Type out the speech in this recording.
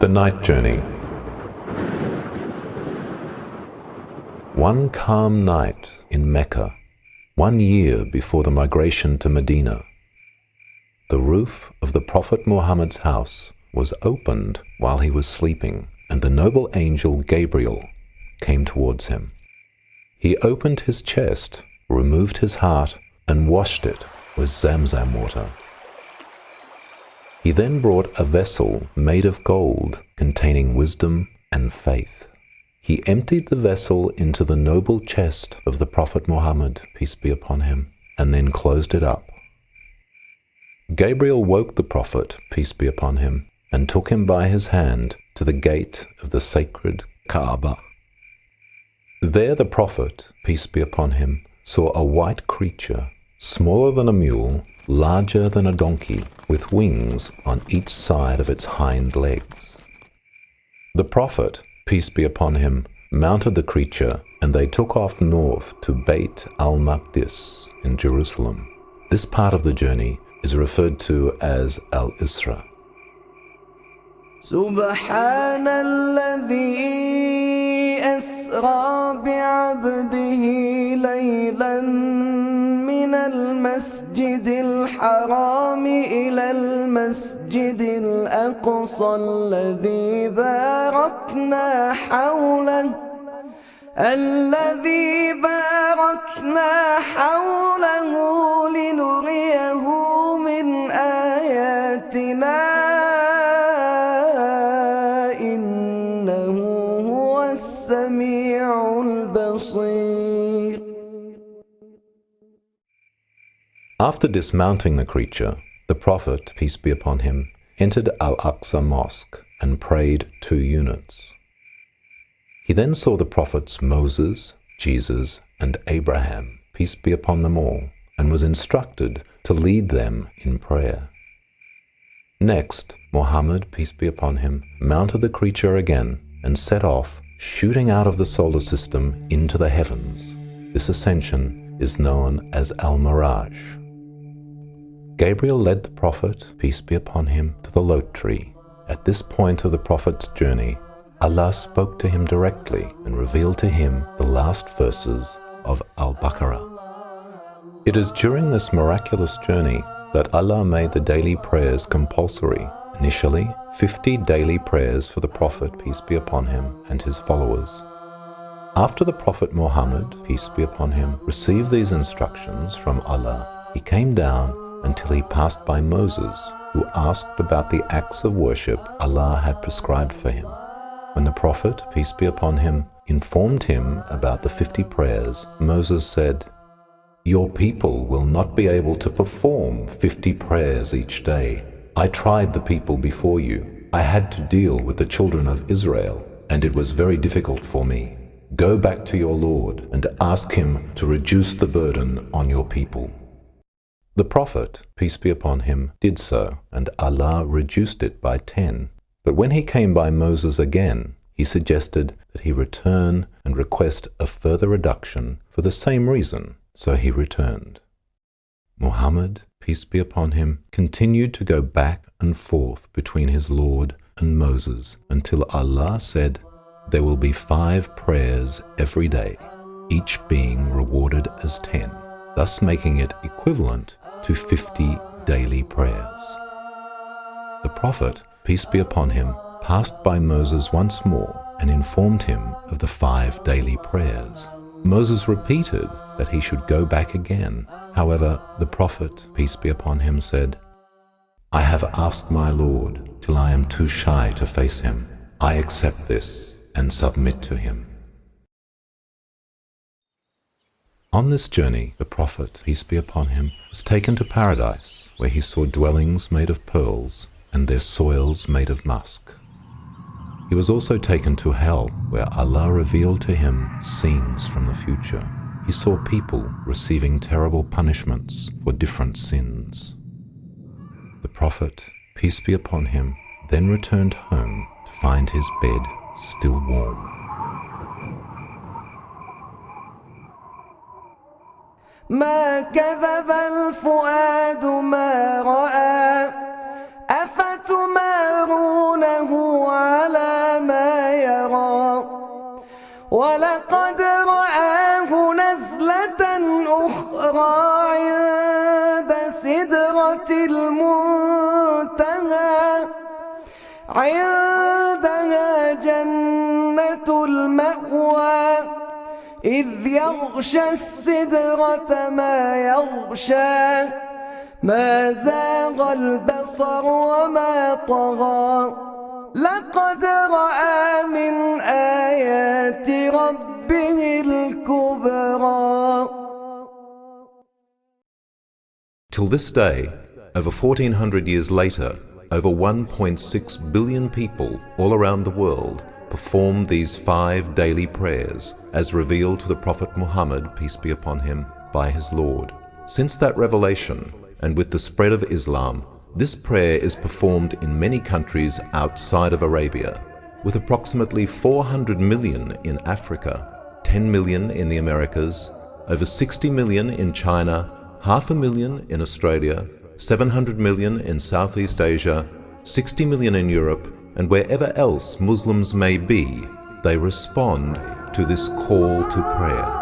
The Night Journey. One calm night in Mecca, 1 year before the migration to Medina, the roof of the Prophet Muhammad's house was opened while he was sleeping, and the noble angel Gabriel came towards him. He opened his chest, removed his heart, and washed it with Zamzam water. He then brought a vessel made of gold containing wisdom and faith. He emptied the vessel into the noble chest of the Prophet Muhammad, peace be upon him, and then closed it up. Gabriel woke the Prophet, peace be upon him, and took him by his hand to the gate of the sacred Kaaba. There the Prophet, peace be upon him, saw a white creature, smaller than a mule, larger than a donkey, with wings on each side of its hind legs. The Prophet, peace be upon him, mounted the creature, and they took off north to Beit al-Maqdis in Jerusalem. This part of the journey is referred to as Al-Isra. Subhanalladhi asra bi'abdihi laylan min al-masjid al-haram ila al-masjid al-aqsa alladhi barakna hawlahu linuriyahu min ayatina innahu huwa as-sami'ul basir. After dismounting the creature, the Prophet, peace be upon him, entered Al-Aqsa Mosque and prayed 2 units. He then saw the prophets Moses, Jesus, and Abraham, peace be upon them all, and was instructed to lead them in prayer. Next, Muhammad, peace be upon him, mounted the creature again and set off, shooting out of the solar system into the heavens. This ascension is known as Al-Meiraaj. Gabriel led the Prophet, peace be upon him, to the Lot tree. At this point of the Prophet's journey, Allah spoke to him directly and revealed to him the last verses of Al-Baqarah. It is during this miraculous journey that Allah made the daily prayers compulsory. Initially, 50 daily prayers for the Prophet, peace be upon him, and his followers. After the Prophet Muhammad, peace be upon him, received these instructions from Allah, he came down until he passed by Moses, who asked about the acts of worship Allah had prescribed for him. When the Prophet, peace be upon him, informed him about the 50 prayers, Moses said, "Your people will not be able to perform 50 prayers each day. I tried the people before you. I had to deal with the children of Israel, and it was very difficult for me. Go back to your Lord and ask him to reduce the burden on your people." The Prophet, peace be upon him, did so, and Allah reduced it by 10. But when he came by Moses again, he suggested that he return and request a further reduction for the same reason, so he returned. Muhammad, peace be upon him, continued to go back and forth between his Lord and Moses until Allah said, "There will be 5 prayers every day, each being rewarded as 10, thus making it equivalent to 50 daily prayers." The Prophet, peace be upon him, passed by Moses once more and informed him of the 5 daily prayers. Moses repeated that he should go back again. However, the Prophet, peace be upon him, said, "I have asked my Lord till I am too shy to face him. I accept this and submit to him." On this journey, the Prophet, peace be upon him, was taken to paradise, where he saw dwellings made of pearls and their soils made of musk. He was also taken to hell, where Allah revealed to him scenes from the future. He saw people receiving terrible punishments for different sins. The Prophet, peace be upon him, then returned home to find his bed still warm. ما كذب الفؤاد ما رأى أفتمارونه عند سدرة المنتهى عندها جنة المأوى إذ يغشى السدرة ما يغشى ما زاغ البصر وما طغى لقد رأى من آيات ربه الكبرى. Till this day, over 1400 years later, over 1.6 billion people all around the world perform these 5 daily prayers as revealed to the Prophet Muhammad, peace be upon him, by his Lord. Since that revelation, and with the spread of Islam, this prayer is performed in many countries outside of Arabia, with approximately 400 million in Africa, 10 million in the Americas, over 60 million in China, 500,000 in Australia, 700 million in Southeast Asia, 60 million in Europe, and wherever else Muslims may be, they respond to this call to prayer.